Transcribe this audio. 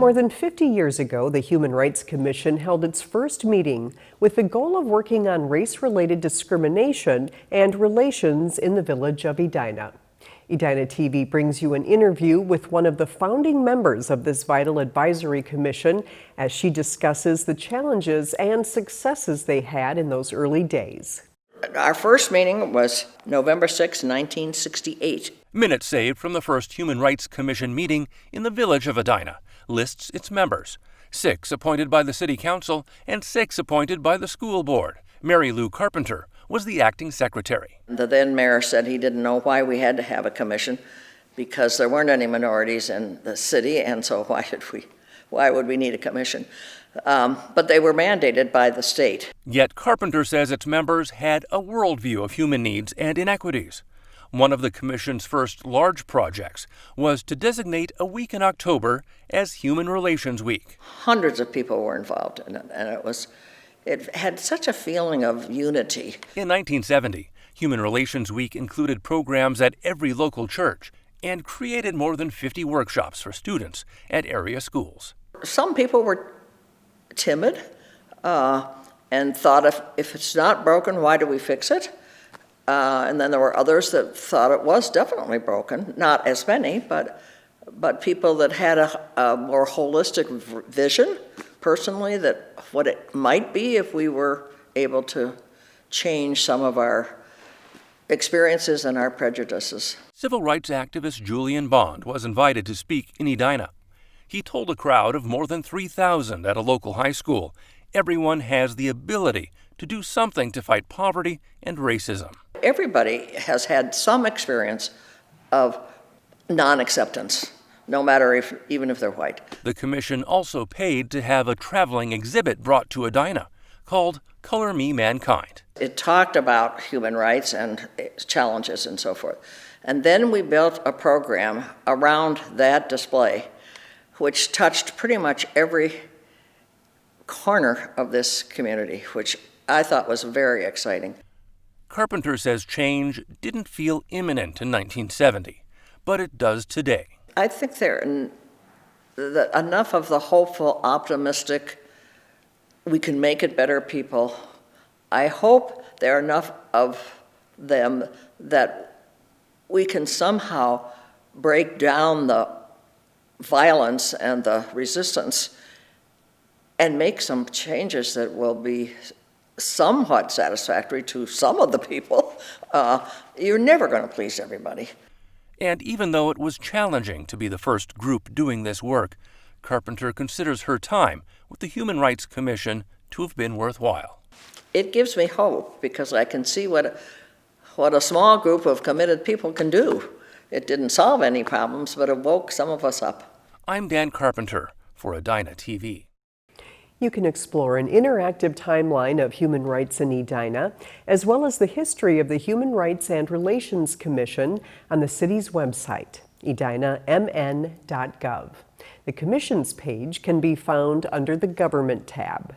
More than 50 years ago, the Human Rights Commission held its first meeting with the goal of working on race-related discrimination and relations in the village of Edina. Edina TV brings you an interview with one of the founding members of this vital advisory commission as she discusses the challenges and successes they had in those early days. Our first meeting was November 6, 1968. Minutes saved from the first Human Rights Commission meeting in the village of Edina lists its members. 6 appointed by the City Council and 6 appointed by the school board. Mary Lou Carpenter was the acting secretary. The then mayor said he didn't know why we had to have a commission because there weren't any minorities in the city, and so why would we need a commission? But they were mandated by the state. Yet Carpenter says its members had a worldview of human needs and inequities. One of the Commission's first large projects was to designate a week in October as Human Relations Week. Hundreds of people were involved in it, and it had such a feeling of unity. In 1970, Human Relations Week included programs at every local church and created more than 50 workshops for students at area schools. Some people were timid and thought if it's not broken, why do we fix it? And then there were others that thought it was definitely broken. Not as many, but people that had a more holistic vision, personally, that what it might be if we were able to change some of our experiences and our prejudices. Civil rights activist Julian Bond was invited to speak in Edina. He told a crowd of more than 3,000 at a local high school, everyone has the ability to do something to fight poverty and racism. Everybody has had some experience of non-acceptance, no matter even if they're white. The commission also paid to have a traveling exhibit brought to Edina called Color Me Mankind. It talked about human rights and challenges and so forth. And then we built a program around that display which touched pretty much every corner of this community, which I thought was very exciting. Carpenter says change didn't feel imminent in 1970, but it does today. I think enough of the hopeful, optimistic, we can make it better people. I hope there are enough of them that we can somehow break down the violence and the resistance and make some changes that will be somewhat satisfactory to some of the people. You're never going to please everybody. And even though it was challenging to be the first group doing this work, Carpenter considers her time with the Human Rights Commission to have been worthwhile. It gives me hope because I can see what a small group of committed people can do. It didn't solve any problems, but it woke some of us up. I'm Dan Carpenter for Edina TV. You can explore an interactive timeline of human rights in Edina, as well as the history of the Human Rights and Relations Commission on the city's website, edinamn.gov. The Commission's page can be found under the Government tab.